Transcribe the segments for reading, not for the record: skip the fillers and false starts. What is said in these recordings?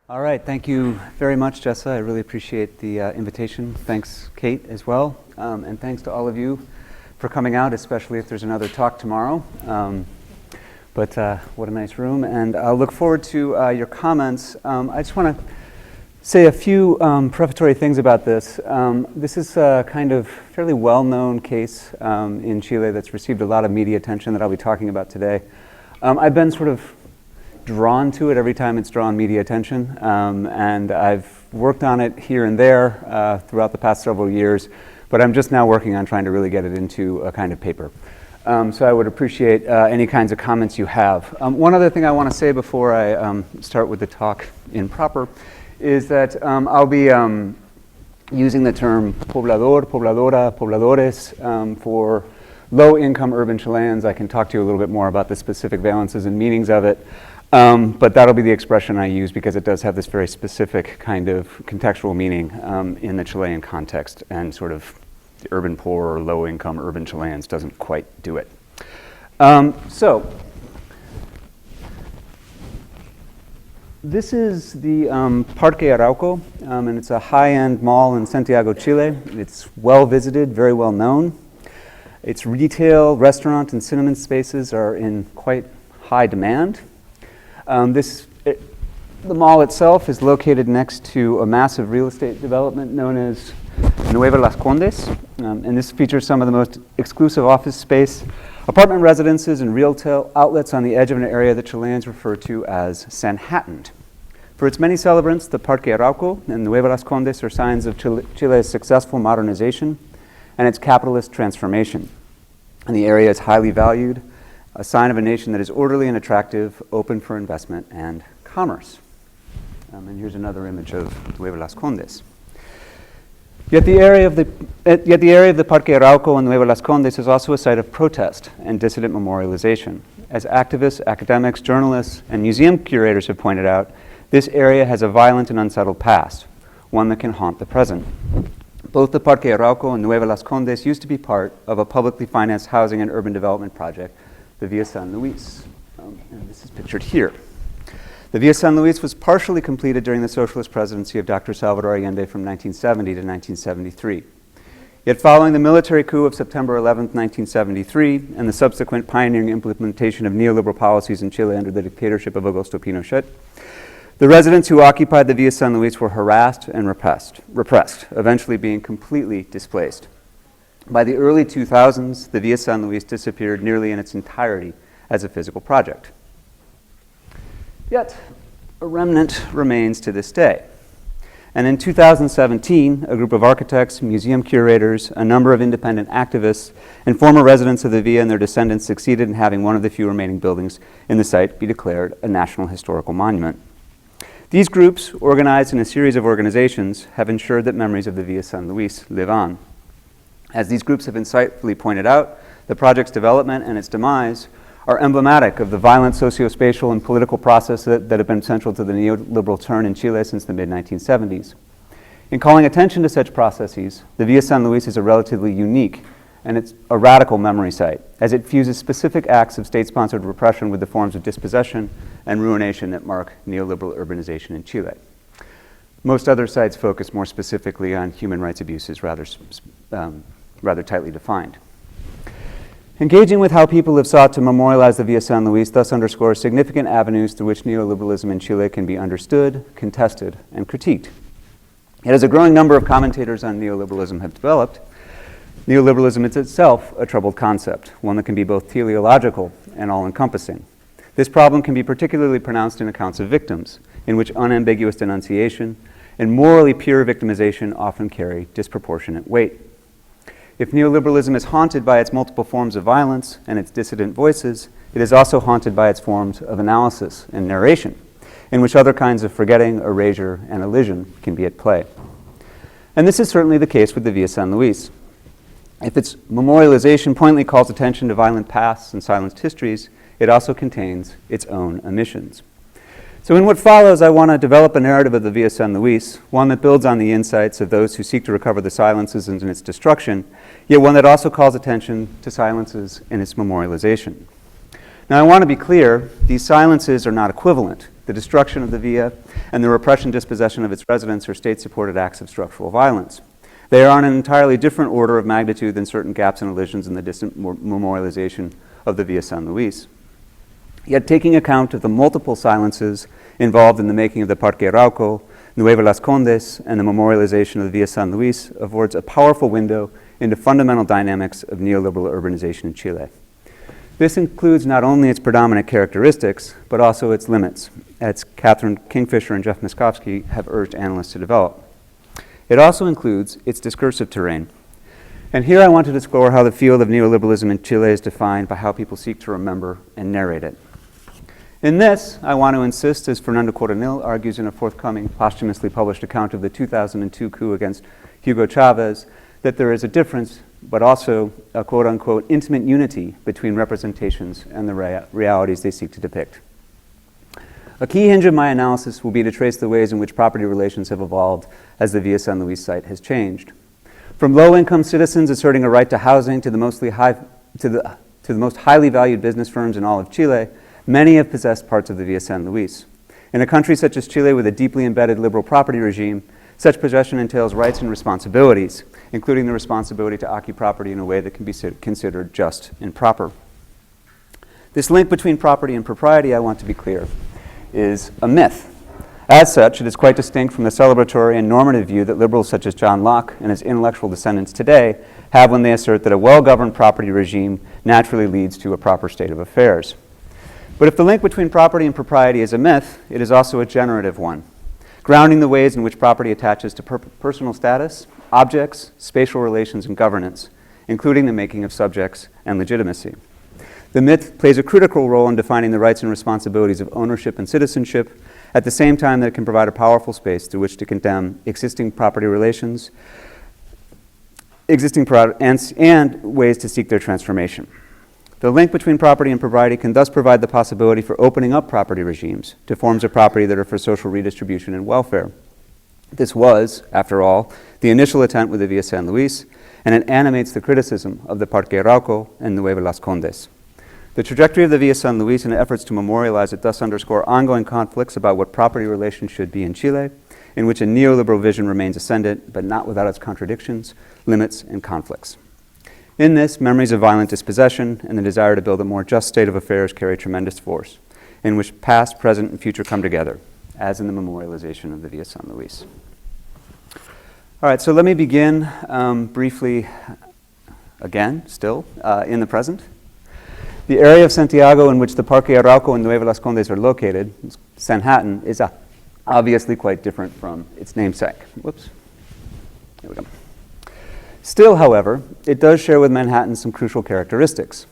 All right, thank you very much, Jessa. I really appreciate the invitation. Thanks, Kate, as well. And thanks to all of you for coming out, especially if there's another talk tomorrow. But what a nice room. And I'll look forward to your comments. I just want to say a few prefatory things about this. This is a kind of fairly well-known case in Chile that's received a lot of media attention that I'll be talking about today. I've been sort of drawn to it every time it's drawn media attention, and I've worked on it here and there throughout the past several years, but I'm just now working on trying to really get it into a kind of paper. So I would appreciate any kinds of comments you have. One other thing I want to say before I start with the talk in proper is that I'll be using the term poblador, pobladora, pobladores for low-income urban Chileans. I can talk to you a little bit more about the specific valences and meanings of it. But that'll be the expression I use because it does have this very specific kind of contextual meaning in the Chilean context, and sort of the urban poor or low-income urban Chileans doesn't quite do it. So this is the Parque Arauco, and it's a high-end mall in Santiago, Chile. It's well visited, very well known. Its retail, restaurant, and cinema spaces are in quite high demand. The mall itself is located next to a massive real estate development known as Nueva Las Condes, and this features some of the most exclusive office space, apartment residences, and retail outlets on the edge of an area that Chileans refer to as Sanhattan. For its many celebrants, the Parque Arauco and Nueva Las Condes are signs of Chile's successful modernization and its capitalist transformation. And the area is highly valued, a sign of a nation that is orderly and attractive, open for investment and commerce. And here's another image of Nueva Las Condes. Yet the area of the Parque Arauco and Nueva Las Condes is also a site of protest and dissident memorialization. As activists, academics, journalists, and museum curators have pointed out, this area has a violent and unsettled past, one that can haunt the present. Both the Parque Arauco and Nueva Las Condes used to be part of a publicly financed housing and urban development project, the Via San Luis, and this is pictured here. The Via San Luis was partially completed during the socialist presidency of Dr. Salvador Allende from 1970 to 1973. Yet following the military coup of September 11, 1973, and the subsequent pioneering implementation of neoliberal policies in Chile under the dictatorship of Augusto Pinochet, the residents who occupied the Via San Luis were harassed and repressed, eventually being completely displaced. By the early 2000s, the Via San Luis disappeared nearly in its entirety as a physical project. Yet, a remnant remains to this day. And in 2017, a group of architects, museum curators, a number of independent activists, and former residents of the Via and their descendants succeeded in having one of the few remaining buildings in the site be declared a National Historical Monument. These groups, organized in a series of organizations, have ensured that memories of the Via San Luis live on. As these groups have insightfully pointed out, the project's development and its demise are emblematic of the violent socio-spatial and political process that have been central to the neoliberal turn in Chile since the mid-1970s. In calling attention to such processes, the Via San Luis is a relatively unique and it's a radical memory site, as it fuses specific acts of state-sponsored repression with the forms of dispossession and ruination that mark neoliberal urbanization in Chile. Most other sites focus more specifically on human rights abuses, rather tightly defined. Engaging with how people have sought to memorialize the Via San Luis thus underscores significant avenues through which neoliberalism in Chile can be understood, contested, and critiqued. Yet as a growing number of commentators on neoliberalism have developed, neoliberalism is itself a troubled concept, one that can be both teleological and all-encompassing. This problem can be particularly pronounced in accounts of victims, in which unambiguous denunciation and morally pure victimization often carry disproportionate weight. If neoliberalism is haunted by its multiple forms of violence and its dissident voices, it is also haunted by its forms of analysis and narration, in which other kinds of forgetting, erasure, and elision can be at play. And this is certainly the case with the Via San Luis. If its memorialization pointedly calls attention to violent pasts and silenced histories, it also contains its own omissions. So in what follows, I want to develop a narrative of the Via San Luis, one that builds on the insights of those who seek to recover the silences in its destruction, yet one that also calls attention to silences in its memorialization. Now, I want to be clear, these silences are not equivalent. the destruction of the villa, and the repression dispossession of its residents or state-supported acts of structural violence. They are on an entirely different order of magnitude than certain gaps and elisions in the distant memorialization of the Villa San Luis. Yet taking account of the multiple silences involved in the making of the Parque Arauco, Nueva Las Condes, and the memorialization of the Villa San Luis affords a powerful window into fundamental dynamics of neoliberal urbanization in Chile. This includes not only its predominant characteristics, but also its limits, as Catherine Kingfisher and Jeff Miskovsky have urged analysts to develop. It also includes its discursive terrain. And here I want to explore how the field of neoliberalism in Chile is defined by how people seek to remember and narrate it. In this, I want to insist, as Fernando Coronel argues in a forthcoming posthumously published account of the 2002 coup against Hugo Chavez, that there is a difference, but also a quote-unquote intimate unity between representations and the realities they seek to depict. A key hinge of my analysis will be to trace the ways in which property relations have evolved as the Villa San Luis site has changed. From low-income citizens asserting a right to housing to the most highly valued business firms in all of Chile, many have possessed parts of the Villa San Luis. In a country such as Chile with a deeply embedded liberal property regime, such possession entails rights and responsibilities, including the responsibility to occupy property in a way that can be considered just and proper. This link between property and propriety, I want to be clear, is a myth. As such, it is quite distinct from the celebratory and normative view that liberals such as John Locke and his intellectual descendants today have when they assert that a well-governed property regime naturally leads to a proper state of affairs. But if the link between property and propriety is a myth, it is also a generative one, grounding the ways in which property attaches to personal status, objects, spatial relations, and governance, including the making of subjects and legitimacy. The myth plays a critical role in defining the rights and responsibilities of ownership and citizenship, at the same time that it can provide a powerful space through which to condemn existing property relations, and ways to seek their transformation. The link between property and propriety can thus provide the possibility for opening up property regimes to forms of property that are for social redistribution and welfare. This was, after all, the initial attempt with the Villa San Luis, and it animates the criticism of the Parque Arauco and Nueva Las Condes. The trajectory of the Villa San Luis and efforts to memorialize it thus underscore ongoing conflicts about what property relations should be in Chile, in which a neoliberal vision remains ascendant, but not without its contradictions, limits, and conflicts. In this, memories of violent dispossession and the desire to build a more just state of affairs carry tremendous force, in which past, present, and future come together, as in the memorialization of the Villa San Luis. All right, so let me begin briefly, again, still, in the present. The area of Santiago in which the Parque Arauco and Nueva Las Condes are located, Sanhattan, is obviously quite different from its namesake. Whoops. There we go. Still, however, it does share with Manhattan some crucial characteristics.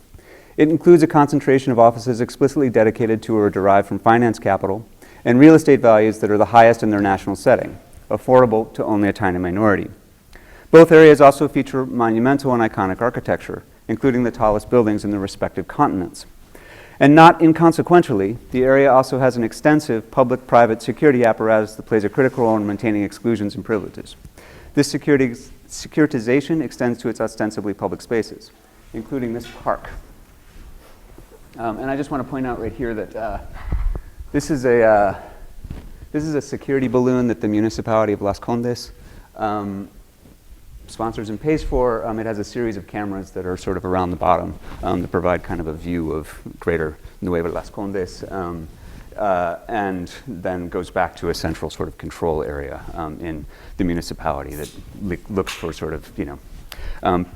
It includes a concentration of offices explicitly dedicated to or derived from finance capital and real estate values that are the highest in their national setting, affordable to only a tiny minority. Both areas also feature monumental and iconic architecture, including the tallest buildings in the respective continents. And not inconsequentially, the area also has an extensive public-private security apparatus that plays a critical role in maintaining exclusions and privileges. This securitization extends to its ostensibly public spaces, including this park. And I just want to point out right here that this is a security balloon that the municipality of Las Condes sponsors and pays for. It has a series of cameras that are sort of around the bottom that provide kind of a view of greater Nueva Las Condes, and then goes back to a central sort of control area in the municipality that looks for sort of,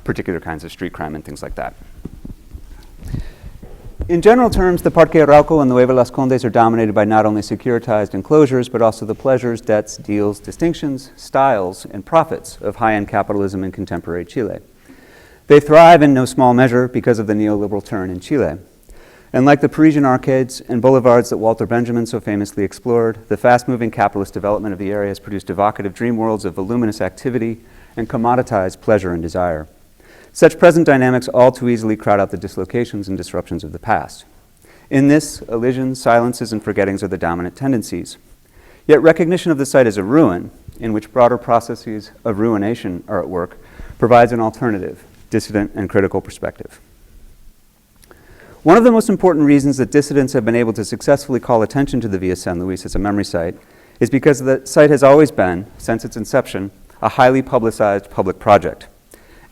particular kinds of street crime and things like that. In general terms, the Parque Arauco and Nueva Las Condes are dominated by not only securitized enclosures, but also the pleasures, debts, deals, distinctions, styles, and profits of high-end capitalism in contemporary Chile. They thrive in no small measure because of the neoliberal turn in Chile. And like the Parisian arcades and boulevards that Walter Benjamin so famously explored, the fast-moving capitalist development of the area has produced evocative dream worlds of voluminous activity and commoditized pleasure and desire. Such present dynamics all too easily crowd out the dislocations and disruptions of the past. In this, elisions, silences, and forgettings are the dominant tendencies. Yet recognition of the site as a ruin, in which broader processes of ruination are at work, provides an alternative, dissident, and critical perspective. One of the most important reasons that dissidents have been able to successfully call attention to the Villa San Luis as a memory site is because the site has always been, since its inception, a highly publicized public project.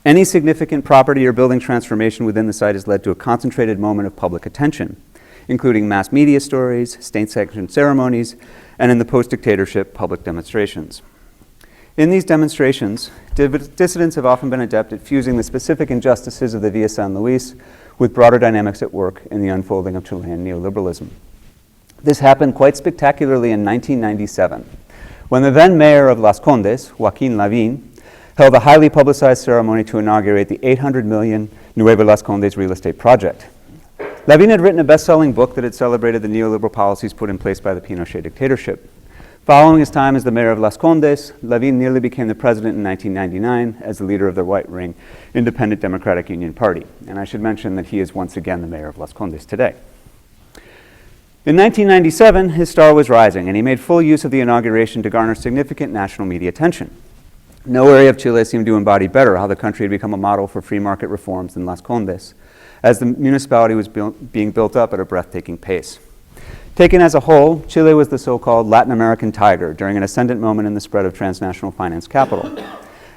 Any significant property or building transformation within the site has led to a concentrated moment of public attention, including mass media stories, state-sanctioned ceremonies, and in the post-dictatorship public demonstrations. In these demonstrations, dissidents have often been adept at fusing the specific injustices of the Villa San Luis with broader dynamics at work in the unfolding of Chilean neoliberalism. This happened quite spectacularly in 1997, when the then mayor of Las Condes, Joaquín Lavín, held a highly publicized ceremony to inaugurate the $800 million Nueva Las Condes real estate project. Lavín had written a best-selling book that had celebrated the neoliberal policies put in place by the Pinochet dictatorship. Following his time as the mayor of Las Condes, Lavín nearly became the president in 1999 as the leader of the right-wing Independent Democratic Union Party. And I should mention that he is once again the mayor of Las Condes today. In 1997, his star was rising, and he made full use of the inauguration to garner significant national media attention. No area of Chile seemed to embody better how the country had become a model for free market reforms than Las Condes, as the municipality was being built up at a breathtaking pace. Taken as a whole, Chile was the so-called Latin American tiger during an ascendant moment in the spread of transnational finance capital.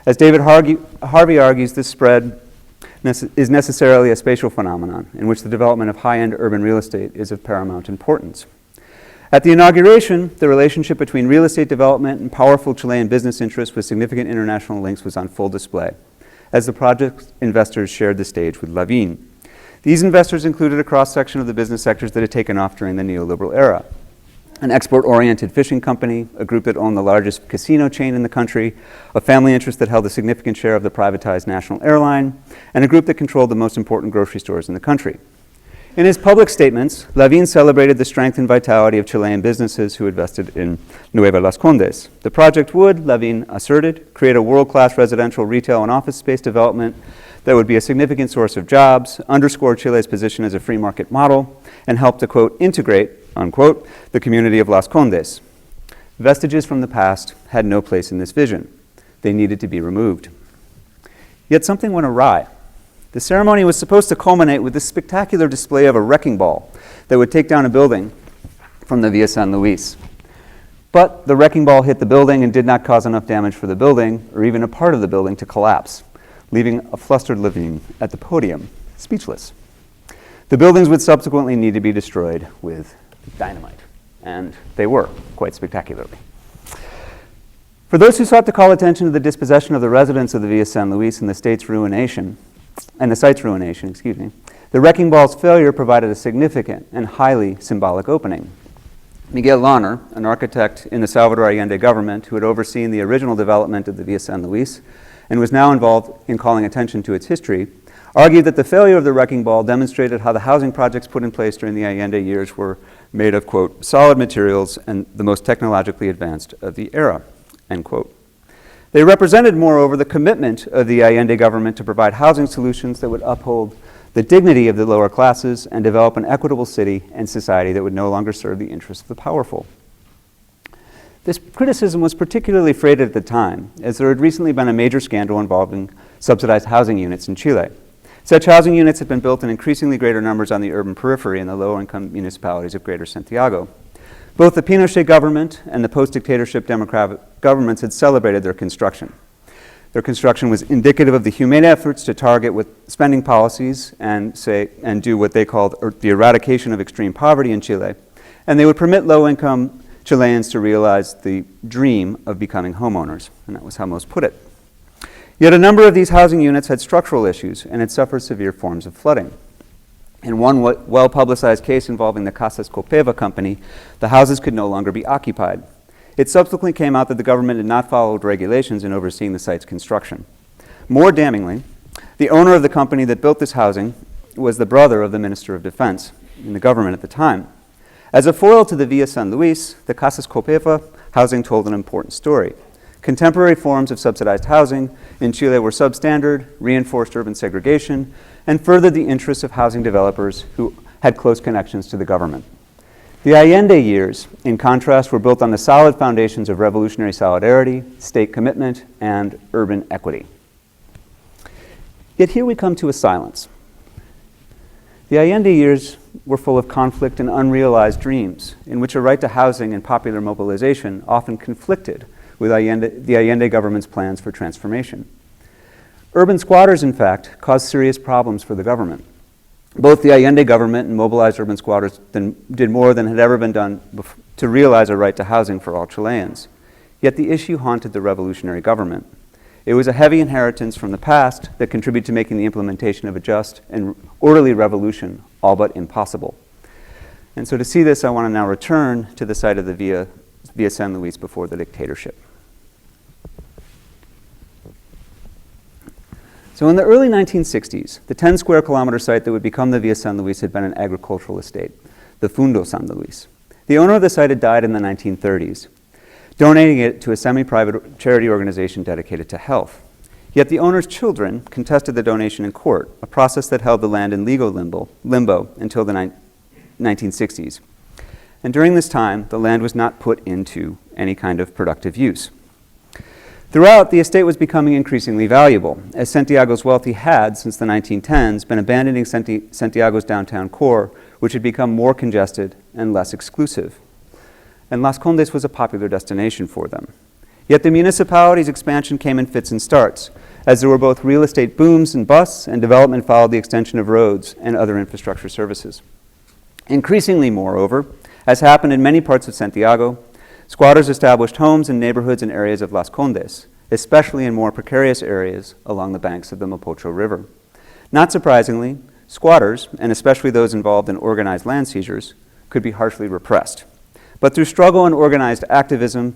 As David Harvey argues, this spread is necessarily a spatial phenomenon in which the development of high-end urban real estate is of paramount importance. At the inauguration, the relationship between real estate development and powerful Chilean business interests with significant international links was on full display, as the project's investors shared the stage with Lavín. These investors included a cross-section of the business sectors that had taken off during the neoliberal era. An export-oriented fishing company, a group that owned the largest casino chain in the country, a family interest that held a significant share of the privatized national airline, and a group that controlled the most important grocery stores in the country. In his public statements, Lavín celebrated the strength and vitality of Chilean businesses who invested in Nueva Las Condes. The project would, Lavín asserted, create a world-class residential, retail, and office space development that would be a significant source of jobs, underscore Chile's position as a free market model, and help to, quote, integrate, unquote, the community of Las Condes. Vestiges from the past had no place in this vision. They needed to be removed. Yet something went awry. The ceremony was supposed to culminate with this spectacular display of a wrecking ball that would take down a building from the Villa San Luis. But the wrecking ball hit the building and did not cause enough damage for the building, or even a part of the building, to collapse, leaving a flustered Lavín at the podium, speechless. The buildings would subsequently need to be destroyed with dynamite, and they were, quite spectacularly. For those who sought to call attention to the dispossession of the residents of the Villa San Luis and the site's ruination, the wrecking ball's failure provided a significant and highly symbolic opening. Miguel Launer, an architect in the Salvador Allende government who had overseen the original development of the Villa San Luis and was now involved in calling attention to its history, argued that the failure of the wrecking ball demonstrated how the housing projects put in place during the Allende years were made of, quote, solid materials and the most technologically advanced of the era, end quote. They represented, moreover, the commitment of the Allende government to provide housing solutions that would uphold the dignity of the lower classes and develop an equitable city and society that would no longer serve the interests of the powerful. This criticism was particularly freighted at the time, as there had recently been a major scandal involving subsidized housing units in Chile. Such housing units had been built in increasingly greater numbers on the urban periphery in the low-income municipalities of Greater Santiago. Both the Pinochet government and the post-dictatorship democratic governments had celebrated their construction. Their construction was indicative of the humane efforts to target with spending policies and do what they called the eradication of extreme poverty in Chile, and they would permit low-income Chileans to realize the dream of becoming homeowners, and that was how most put it. Yet a number of these housing units had structural issues and had suffered severe forms of flooding. In one well-publicized case involving the Casas Copeva company, the houses could no longer be occupied. It subsequently came out that the government had not followed regulations in overseeing the site's construction. More damningly, the owner of the company that built this housing was the brother of the Minister of Defense in the government at the time. As a foil to the Villa San Luis, the Casas Copeva housing told an important story. Contemporary forms of subsidized housing in Chile were substandard, reinforced urban segregation, and furthered the interests of housing developers who had close connections to the government. The Allende years, in contrast, were built on the solid foundations of revolutionary solidarity, state commitment, and urban equity. Yet here we come to a silence. The Allende years were full of conflict and unrealized dreams, in which a right to housing and popular mobilization often conflicted with the Allende government's plans for transformation. Urban squatters, in fact, caused serious problems for the government. Both the Allende government and mobilized urban squatters did more than had ever been done to realize a right to housing for all Chileans. Yet the issue haunted the revolutionary government. It was a heavy inheritance from the past that contributed to making the implementation of a just and orderly revolution all but impossible. And so to see this, I want to now return to the site of the Via San Luis before the dictatorship. So in the early 1960s, the 10 square kilometer site that would become the Via San Luis had been an agricultural estate, the Fundo San Luis. The owner of the site had died in the 1930s, donating it to a semi-private charity organization dedicated to health. Yet the owner's children contested the donation in court, a process that held the land in legal limbo until the 1960s. And during this time, the land was not put into any kind of productive use. Throughout, the estate was becoming increasingly valuable, as Santiago's wealthy had, since the 1910s, been abandoning Santiago's downtown core, which had become more congested and less exclusive. And Las Condes was a popular destination for them. Yet the municipality's expansion came in fits and starts, as there were both real estate booms and busts, and development followed the extension of roads and other infrastructure services. Increasingly, moreover, as happened in many parts of Santiago, squatters established homes in neighborhoods and areas of Las Condes, especially in more precarious areas along the banks of the Mapocho River. Not surprisingly, squatters, and especially those involved in organized land seizures, could be harshly repressed. But through struggle and organized activism,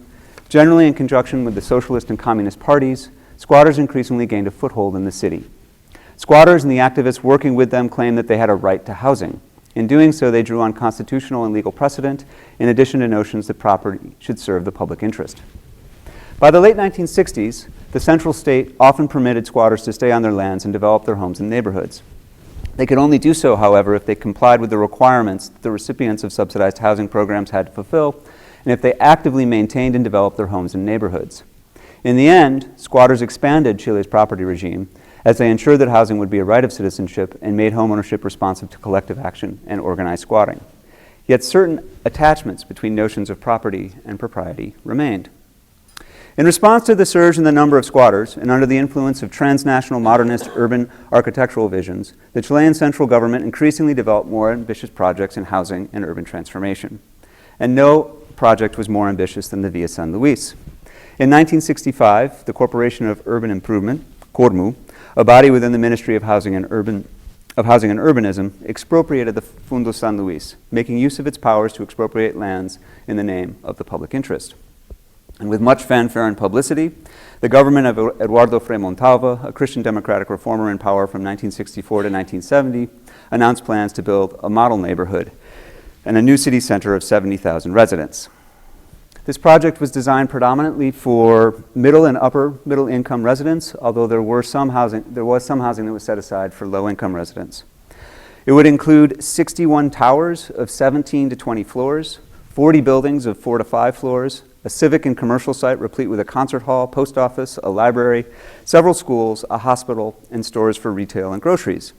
generally in conjunction with the socialist and communist parties, squatters increasingly gained a foothold in the city. Squatters and the activists working with them claimed that they had a right to housing. In doing so, they drew on constitutional and legal precedent, in addition to notions that property should serve the public interest. By the late 1960s, the central state often permitted squatters to stay on their lands and develop their homes and neighborhoods. They could only do so, however, if they complied with the requirements the recipients of subsidized housing programs had to fulfill, and if they actively maintained and developed their homes and neighborhoods. In the end, squatters expanded Chile's property regime as they ensured that housing would be a right of citizenship and made homeownership responsive to collective action and organized squatting. Yet certain attachments between notions of property and propriety remained. In response to the surge in the number of squatters, and under the influence of transnational modernist urban architectural visions, the Chilean central government increasingly developed more ambitious projects in housing and urban transformation. And no project was more ambitious than the Via San Luis. In 1965, the Corporation of Urban Improvement, CORMU, a body within the Ministry of Housing and Urbanism, expropriated the Fundo San Luis, making use of its powers to expropriate lands in the name of the public interest. And with much fanfare and publicity, the government of Eduardo Frei Montalva, a Christian democratic reformer in power from 1964 to 1970, announced plans to build a model neighborhood and a new city center of 70,000 residents. This project was designed predominantly for middle and upper middle income residents, although there was some housing that was set aside for low income residents. It would include 61 towers of 17 to 20 floors, 40 buildings of 4 to 5 floors, a civic and commercial site replete with a concert hall, post office, a library, several schools, a hospital, and stores for retail and groceries.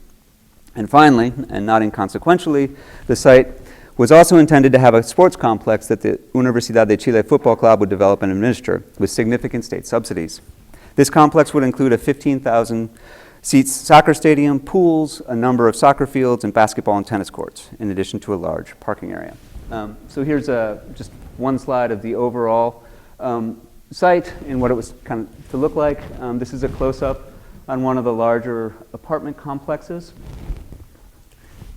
And finally, and not inconsequentially, the site was also intended to have a sports complex that the Universidad de Chile Football Club would develop and administer with significant state subsidies. This complex would include a 15,000 seats soccer stadium, pools, a number of soccer fields, and basketball and tennis courts, in addition to a large parking area. So here's just one slide of the overall site and what it was kind of to look like. This is a close-up on one of the larger apartment complexes.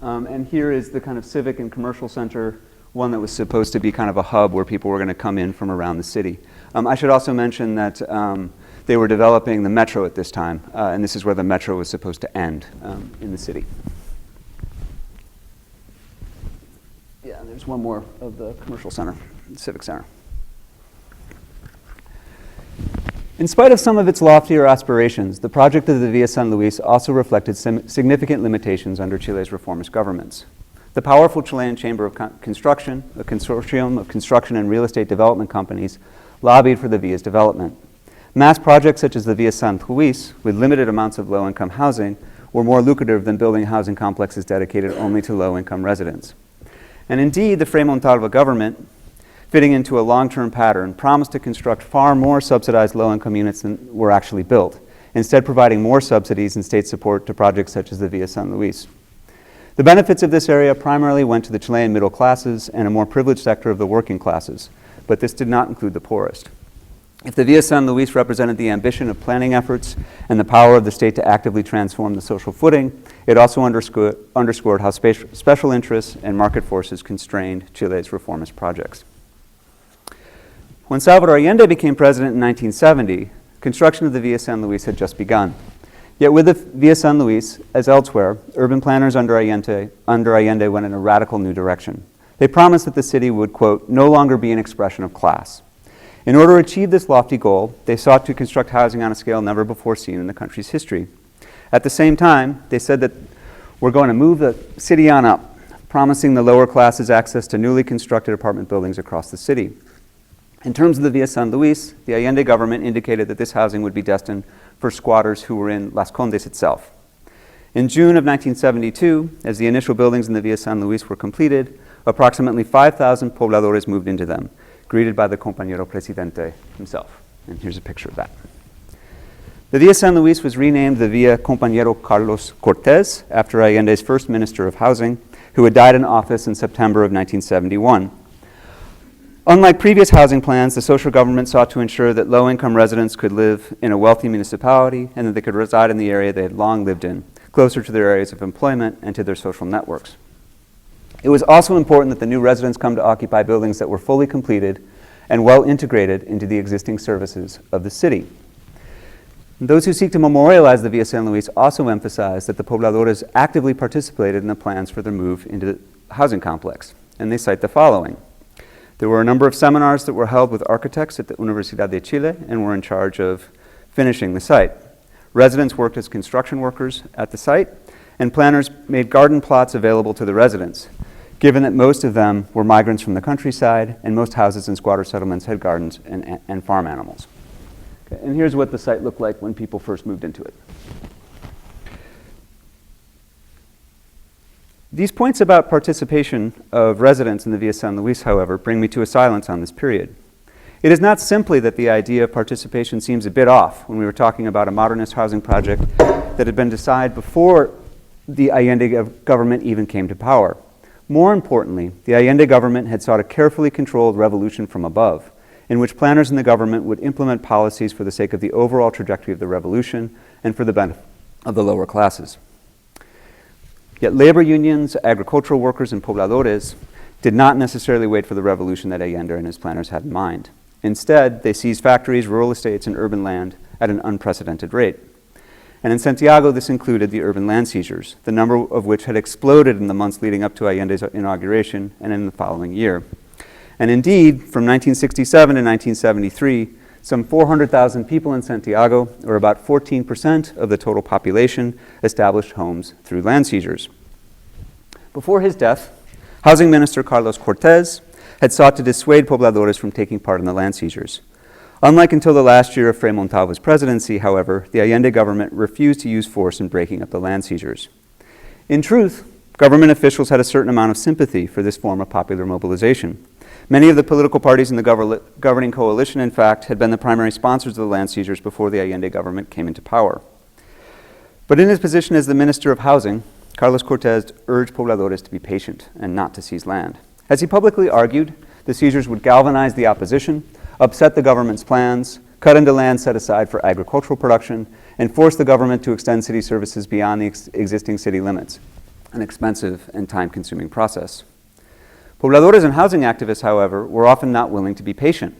And here is the kind of civic and commercial center, one that was supposed to be kind of a hub where people were going to come in from around the city. I should also mention that they were developing the metro at this time, and this is where the metro was supposed to end in the city. Yeah, and there's one more of the commercial center, the civic center. In spite of some of its loftier aspirations, the project of the Via San Luis also reflected significant limitations under Chile's reformist governments. The powerful Chilean Chamber of Construction, a consortium of construction and real estate development companies, lobbied for the Via's development. Mass projects such as the Via San Luis, with limited amounts of low-income housing, were more lucrative than building housing complexes dedicated only to low-income residents. And indeed, the Frei Montalva government, fitting into a long-term pattern, promised to construct far more subsidized low-income units than were actually built, instead providing more subsidies and state support to projects such as the Via San Luis. The benefits of this area primarily went to the Chilean middle classes and a more privileged sector of the working classes, but this did not include the poorest. If the Via San Luis represented the ambition of planning efforts and the power of the state to actively transform the social footing, it also underscored how special interests and market forces constrained Chile's reformist projects. When Salvador Allende became president in 1970, construction of the Via San Luis had just begun. Yet with the Via San Luis, as elsewhere, urban planners under Allende went in a radical new direction. They promised that the city would, quote, no longer be an expression of class. In order to achieve this lofty goal, they sought to construct housing on a scale never before seen in the country's history. At the same time, they said that we're going to move the city on up, promising the lower classes access to newly constructed apartment buildings across the city. In terms of the Via San Luis, the Allende government indicated that this housing would be destined for squatters who were in Las Condes itself. In June of 1972, as the initial buildings in the Via San Luis were completed, approximately 5,000 pobladores moved into them, greeted by the Compañero presidente himself. And here's a picture of that. The Via San Luis was renamed the Via Compañero Carlos Cortés after Allende's first minister of housing, who had died in office in September of 1971. Unlike previous housing plans, the social government sought to ensure that low-income residents could live in a wealthy municipality and that they could reside in the area they had long lived in, closer to their areas of employment and to their social networks. It was also important that the new residents come to occupy buildings that were fully completed and well integrated into the existing services of the city. Those who seek to memorialize the Via San Luis also emphasize that the pobladores actively participated in the plans for their move into the housing complex, and they cite the following. There were a number of seminars that were held with architects at the Universidad de Chile and were in charge of finishing the site. Residents worked as construction workers at the site, and planners made garden plots available to the residents, given that most of them were migrants from the countryside and most houses in squatter settlements had gardens and farm animals. Okay, and here's what the site looked like when people first moved into it. These points about participation of residents in the Via San Luis, however, bring me to a silence on this period. It is not simply that the idea of participation seems a bit off when we were talking about a modernist housing project that had been decided before the Allende government even came to power. More importantly, the Allende government had sought a carefully controlled revolution from above, in which planners in the government would implement policies for the sake of the overall trajectory of the revolution and for the benefit of the lower classes. Yet labor unions, agricultural workers, and pobladores did not necessarily wait for the revolution that Allende and his planners had in mind. Instead, they seized factories, rural estates, and urban land at an unprecedented rate. And in Santiago, this included the urban land seizures, the number of which had exploded in the months leading up to Allende's inauguration and in the following year. And indeed, from 1967 to 1973, some 400,000 people in Santiago, or about 14% of the total population, established homes through land seizures. Before his death, Housing Minister Carlos Cortés had sought to dissuade pobladores from taking part in the land seizures. Unlike until the last year of Frei Montalva's presidency, however, the Allende government refused to use force in breaking up the land seizures. In truth, government officials had a certain amount of sympathy for this form of popular mobilization. Many of the political parties in the governing coalition, in fact, had been the primary sponsors of the land seizures before the Allende government came into power. But in his position as the Minister of Housing, Carlos Cortés urged pobladores to be patient and not to seize land. As he publicly argued, the seizures would galvanize the opposition, upset the government's plans, cut into land set aside for agricultural production, and force the government to extend city services beyond the existing city limits, an expensive and time-consuming process. Pobladores and housing activists, however, were often not willing to be patient.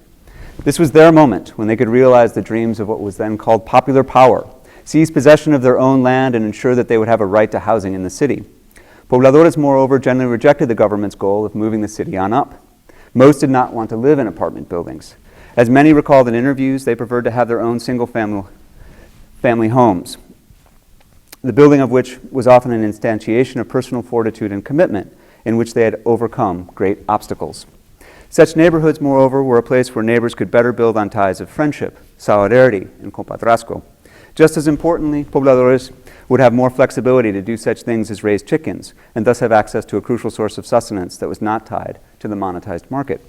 This was their moment when they could realize the dreams of what was then called popular power, seize possession of their own land, and ensure that they would have a right to housing in the city. Pobladores, moreover, generally rejected the government's goal of moving the city on up. Most did not want to live in apartment buildings. As many recalled in interviews, they preferred to have their own single-family homes, the building of which was often an instantiation of personal fortitude and commitment, in which they had overcome great obstacles. Such neighborhoods, moreover, were a place where neighbors could better build on ties of friendship, solidarity, and compadrazgo. Just as importantly, pobladores would have more flexibility to do such things as raise chickens, and thus have access to a crucial source of sustenance that was not tied to the monetized market.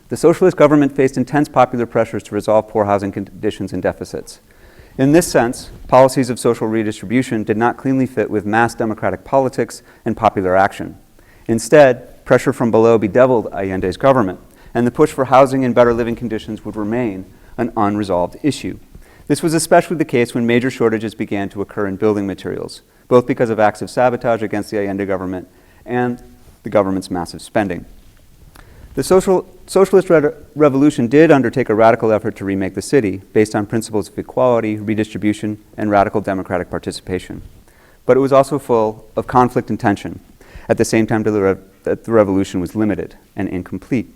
The socialist government faced intense popular pressures to resolve poor housing conditions and deficits. In this sense, policies of social redistribution did not cleanly fit with mass democratic politics and popular action. Instead, pressure from below bedeviled Allende's government, and the push for housing and better living conditions would remain an unresolved issue. This was especially the case when major shortages began to occur in building materials, both because of acts of sabotage against the Allende government and the government's massive spending. The socialist revolution did undertake a radical effort to remake the city based on principles of equality, redistribution, and radical democratic participation. But it was also full of conflict and tension, at the same time that the revolution was limited and incomplete.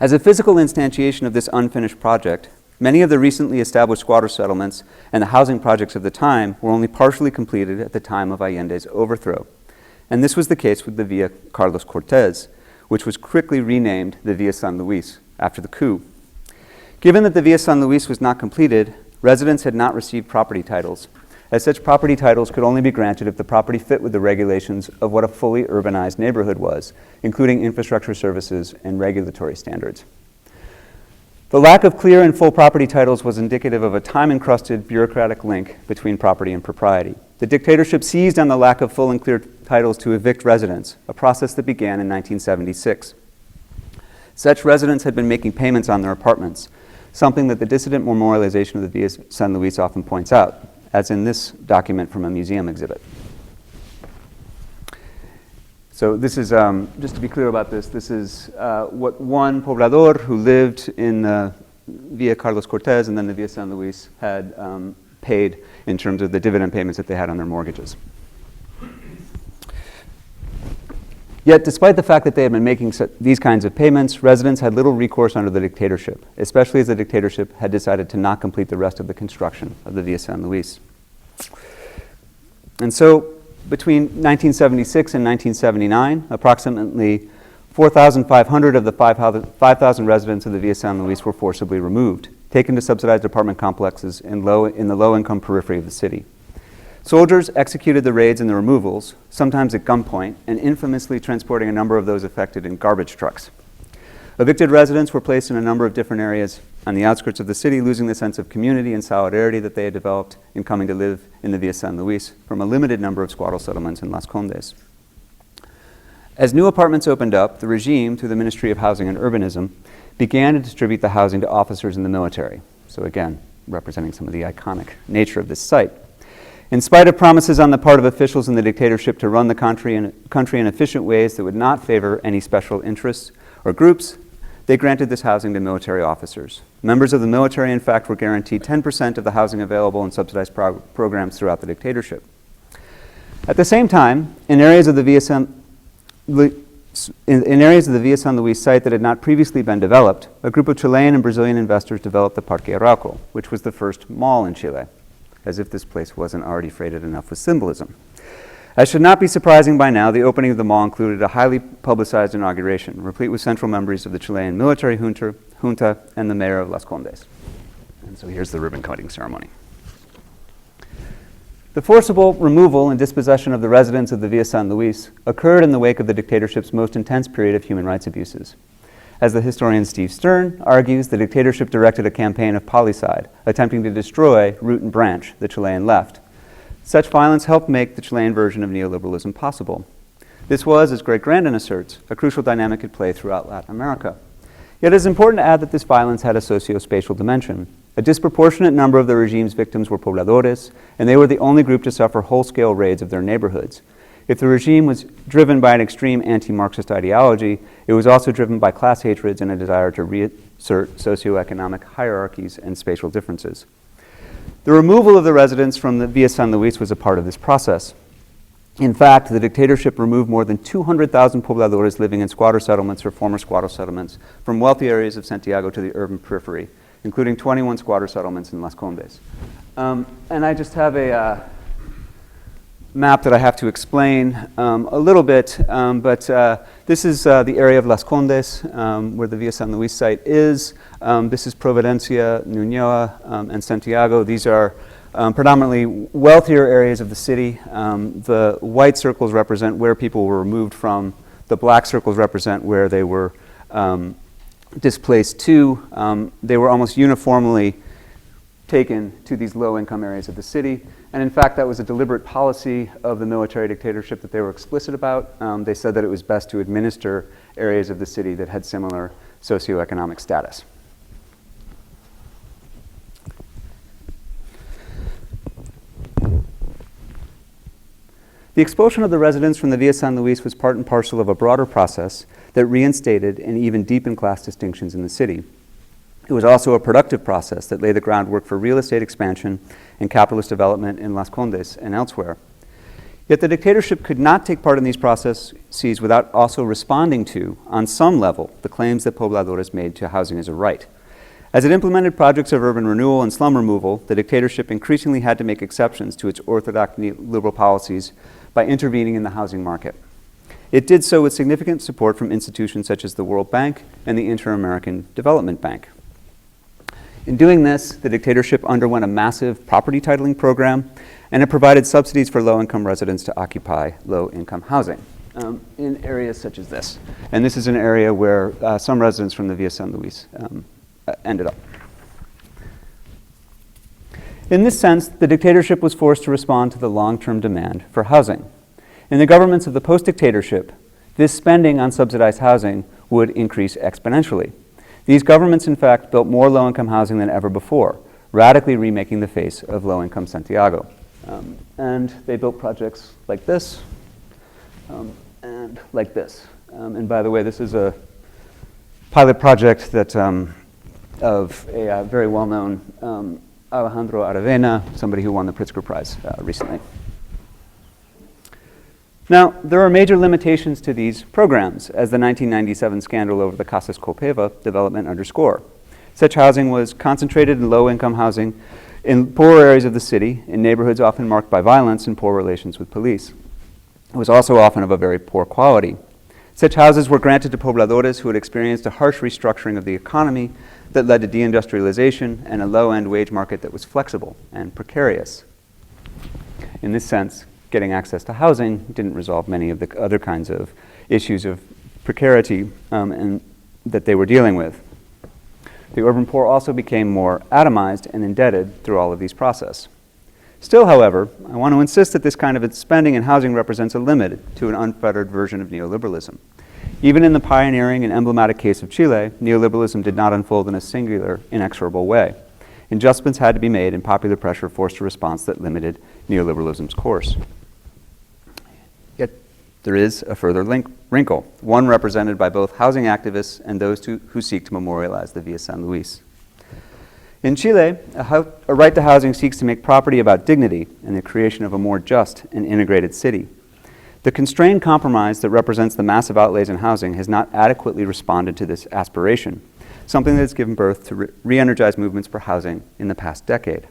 As a physical instantiation of this unfinished project, many of the recently established squatter settlements and the housing projects of the time were only partially completed at the time of Allende's overthrow. And this was the case with the Via Carlos Cortés, which was quickly renamed the Via San Luis after the coup. Given that the Via San Luis was not completed, residents had not received property titles, as such property titles could only be granted if the property fit with the regulations of what a fully urbanized neighborhood was, including infrastructure services and regulatory standards. The lack of clear and full property titles was indicative of a time-encrusted bureaucratic link between property and propriety. The dictatorship seized on the lack of full and clear titles to evict residents, a process that began in 1976. Such residents had been making payments on their apartments, something that the dissident memorialization of the Via San Luis often points out, as in this document from a museum exhibit. So this is, just to be clear about this is what one poblador who lived in Via Carlos Cortés and then the Via San Luis had paid in terms of the dividend payments that they had on their mortgages. Yet, despite the fact that they had been making these kinds of payments, residents had little recourse under the dictatorship, especially as the dictatorship had decided to not complete the rest of the construction of the Via San Luis. And so, between 1976 and 1979, approximately 4,500 of the 5,000 residents of the Via San Luis were forcibly removed, taken to subsidized apartment complexes in the low-income periphery of the city. Soldiers executed the raids and the removals, sometimes at gunpoint, and infamously transporting a number of those affected in garbage trucks. Evicted residents were placed in a number of different areas on the outskirts of the city, losing the sense of community and solidarity that they had developed in coming to live in the Via San Luis from a limited number of squatter settlements in Las Condes. As new apartments opened up, the regime, through the Ministry of Housing and Urbanism, began to distribute the housing to officers in the military. So again, representing some of the iconic nature of this site. In spite of promises on the part of officials in the dictatorship to run the country in efficient ways that would not favor any special interests or groups, they granted this housing to military officers. Members of the military, in fact, were guaranteed 10% of the housing available in subsidized programs throughout the dictatorship. At the same time, in areas of the Via San Luis site that had not previously been developed, a group of Chilean and Brazilian investors developed the Parque Arauco, which was the first mall in Chile, as if this place wasn't already freighted enough with symbolism. As should not be surprising by now, the opening of the mall included a highly publicized inauguration, replete with central members of the Chilean military junta and the mayor of Las Condes. And so here's the ribbon cutting ceremony. The forcible removal and dispossession of the residents of the Via San Luis occurred in the wake of the dictatorship's most intense period of human rights abuses. As the historian Steve Stern argues, the dictatorship directed a campaign of policide, attempting to destroy root and branch the Chilean left. Such violence helped make the Chilean version of neoliberalism possible. This was, as Greg Grandin asserts, a crucial dynamic at play throughout Latin America. Yet it is important to add that this violence had a socio-spatial dimension. A disproportionate number of the regime's victims were pobladores, and they were the only group to suffer whole-scale raids of their neighborhoods. If the regime was driven by an extreme anti-Marxist ideology, it was also driven by class hatreds and a desire to reassert socioeconomic hierarchies and spatial differences. The removal of the residents from the Via San Luis was a part of this process. In fact, the dictatorship removed more than 200,000 pobladores living in squatter settlements or former squatter settlements from wealthy areas of Santiago to the urban periphery, including 21 squatter settlements in Las Condes. And I just have a map that I have to explain a little bit, but this is the area of Las Condes where the Via San Luis site is. This is Providencia, Ñuñoa, and Santiago. These are predominantly wealthier areas of the city. The white circles represent where people were removed from. The black circles represent where they were displaced to. They were almost uniformly taken to these low-income areas of the city. And in fact, that was a deliberate policy of the military dictatorship that they were explicit about. They said that it was best to administer areas of the city that had similar socioeconomic status. The expulsion of the residents from the Villa San Luis was part and parcel of a broader process that reinstated and even deepened class distinctions in the city. It was also a productive process that laid the groundwork for real estate expansion and capitalist development in Las Condes and elsewhere. Yet the dictatorship could not take part in these processes without also responding to, on some level, the claims that pobladores made to housing as a right. As it implemented projects of urban renewal and slum removal, the dictatorship increasingly had to make exceptions to its orthodox liberal policies by intervening in the housing market. It did so with significant support from institutions such as the World Bank and the Inter-American Development Bank. In doing this, the dictatorship underwent a massive property titling program, and it provided subsidies for low-income residents to occupy low-income housing in areas such as this. And this is an area where some residents from the Villa San Luis ended up. In this sense, the dictatorship was forced to respond to the long-term demand for housing. In the governments of the post-dictatorship, this spending on subsidized housing would increase exponentially. These governments, in fact, built more low-income housing than ever before, radically remaking the face of low-income Santiago. And they built projects like this and like this. And by the way, this is a pilot project that of a very well-known Alejandro Aravena, somebody who won the Pritzker Prize recently. Now, there are major limitations to these programs, as the 1997 scandal over the Casas Copeva development underscore. Such housing was concentrated in low-income housing in poor areas of the city, in neighborhoods often marked by violence and poor relations with police. It was also often of a very poor quality. Such houses were granted to pobladores who had experienced a harsh restructuring of the economy that led to deindustrialization and a low-end wage market that was flexible and precarious. In this sense, getting access to housing didn't resolve many of the other kinds of issues of precarity and that they were dealing with. The urban poor also became more atomized and indebted through all of these processes. Still, however, I want to insist that this kind of spending in housing represents a limit to an unfettered version of neoliberalism. Even in the pioneering and emblematic case of Chile, neoliberalism did not unfold in a singular, inexorable way. Adjustments had to be made, and popular pressure forced a response that limited neoliberalism's course. Yet there is a further wrinkle, one represented by both housing activists and those who seek to memorialize the Villa San Luis. In Chile, a right to housing seeks to make property about dignity and the creation of a more just and integrated city. The constrained compromise that represents the massive outlays in housing has not adequately responded to this aspiration, something that has given birth to re-energized movements for housing in the past decade.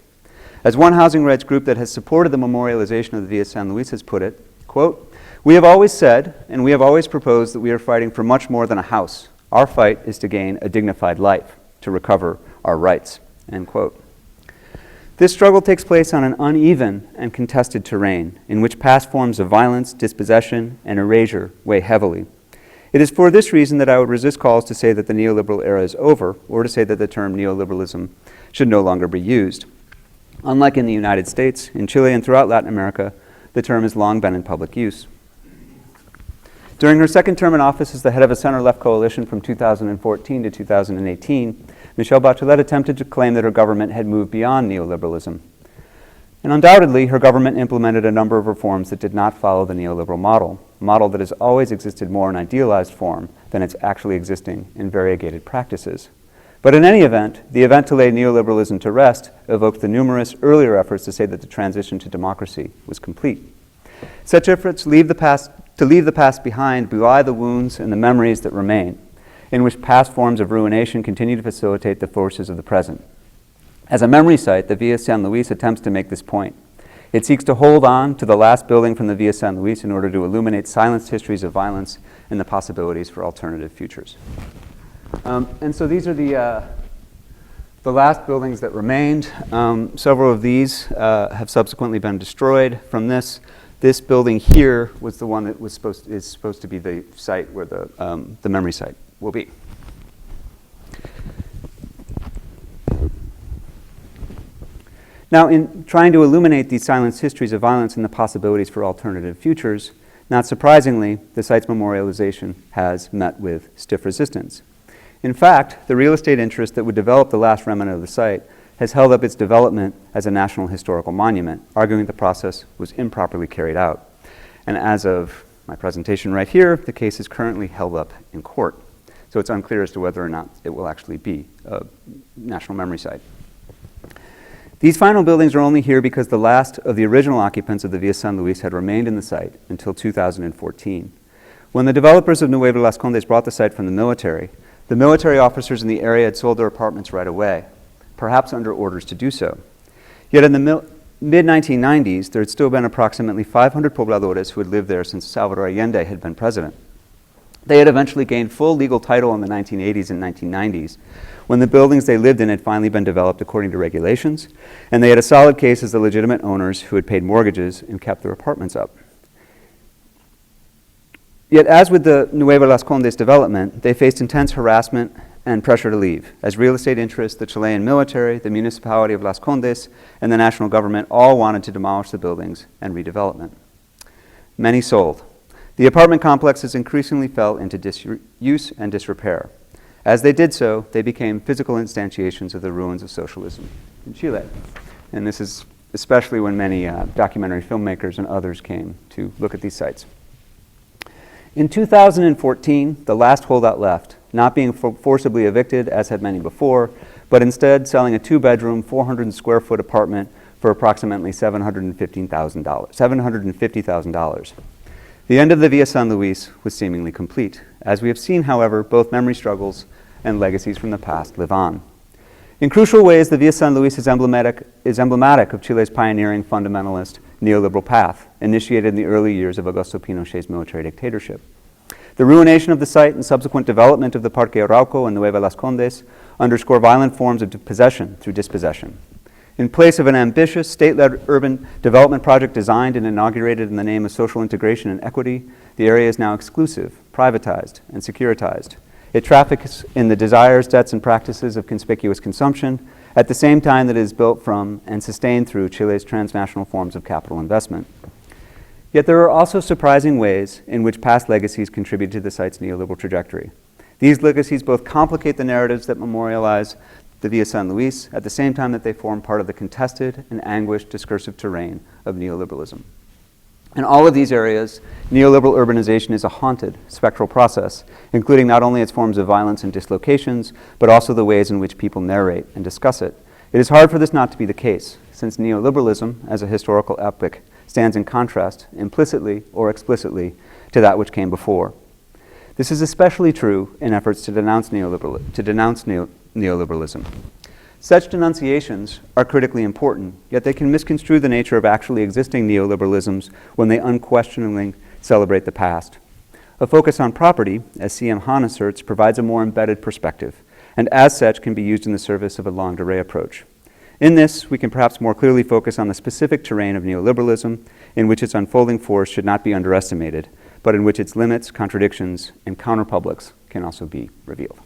As one housing rights group that has supported the memorialization of the Villa San Luis has put it, quote, "We have always said and we have always proposed that we are fighting for much more than a house. Our fight is to gain a dignified life, to recover our rights," end quote. This struggle takes place on an uneven and contested terrain in which past forms of violence, dispossession, and erasure weigh heavily. It is for this reason that I would resist calls to say that the neoliberal era is over, or to say that the term neoliberalism should no longer be used. Unlike in the United States, in Chile and throughout Latin America, the term has long been in public use. During her second term in office as the head of a center-left coalition from 2014 to 2018, Michelle Bachelet attempted to claim that her government had moved beyond neoliberalism. And undoubtedly, her government implemented a number of reforms that did not follow the neoliberal model, a model that has always existed more in idealized form than it's actually existing in variegated practices. But in any event, the event to lay neoliberalism to rest evoked the numerous earlier efforts to say that the transition to democracy was complete. Such efforts to leave the past behind belie the wounds and the memories that remain, in which past forms of ruination continue to facilitate the forces of the present. As a memory site, the Villa San Luis attempts to make this point. It seeks to hold on to the last building from the Villa San Luis in order to illuminate silenced histories of violence and the possibilities for alternative futures. And so these are the The last buildings that remained, several of these have subsequently been destroyed. From this building here was the one that is supposed to be the site where the memory site will be. Now, in trying to illuminate these silenced histories of violence and the possibilities for alternative futures, not surprisingly, the site's memorialization has met with stiff resistance. In fact, the real estate interest that would develop the last remnant of the site has held up its development as a national historical monument, arguing the process was improperly carried out. And as of my presentation right here, the case is currently held up in court. So it's unclear as to whether or not it will actually be a national memory site. These final buildings are only here because the last of the original occupants of the Villa San Luis had remained in the site until 2014. When the developers of Nueva Las Condes brought the site from the military officers in the area had sold their apartments right away, perhaps under orders to do so. Yet in the mid-1990s, there had still been approximately 500 pobladores who had lived there since Salvador Allende had been president. They had eventually gained full legal title in the 1980s and 1990s, when the buildings they lived in had finally been developed according to regulations, and they had a solid case as the legitimate owners who had paid mortgages and kept their apartments up. Yet, as with the Nueva Las Condes development, they faced intense harassment and pressure to leave, as real estate interests, the Chilean military, the municipality of Las Condes, and the national government all wanted to demolish the buildings and redevelopment. Many sold. The apartment complexes increasingly fell into disuse and disrepair. As they did so, they became physical instantiations of the ruins of socialism in Chile. And this is especially when many documentary filmmakers and others came to look at these sites. In 2014, the last holdout left, not being forcibly evicted, as had many before, but instead selling a two-bedroom, 400-square-foot apartment for approximately $750,000. The end of the Villa San Luis was seemingly complete. As we have seen, however, both memory struggles and legacies from the past live on. In crucial ways, the Villa San Luis is emblematic of Chile's pioneering fundamentalist neoliberal path, initiated in the early years of Augusto Pinochet's military dictatorship. The ruination of the site and subsequent development of the Parque Arauco and Nueva Las Condes underscore violent forms of possession through dispossession. In place of an ambitious state-led urban development project designed and inaugurated in the name of social integration and equity, the area is now exclusive, privatized, and securitized. It traffics in the desires, debts, and practices of conspicuous consumption at the same time that it is built from and sustained through Chile's transnational forms of capital investment. Yet there are also surprising ways in which past legacies contribute to the site's neoliberal trajectory. These legacies both complicate the narratives that memorialize the Villa San Luis at the same time that they form part of the contested and anguished discursive terrain of neoliberalism. In all of these areas, neoliberal urbanization is a haunted, spectral process, including not only its forms of violence and dislocations, but also the ways in which people narrate and discuss it. It is hard for this not to be the case, since neoliberalism, as a historical epic, stands in contrast, implicitly or explicitly, to that which came before. This is especially true in efforts to denounce neoliberalism. Such denunciations are critically important, yet they can misconstrue the nature of actually existing neoliberalisms when they unquestioningly celebrate the past. A focus on property, as C.M. Hahn asserts, provides a more embedded perspective, and as such can be used in the service of a longue durée approach. In this, we can perhaps more clearly focus on the specific terrain of neoliberalism, in which its unfolding force should not be underestimated, but in which its limits, contradictions, and counterpublics can also be revealed.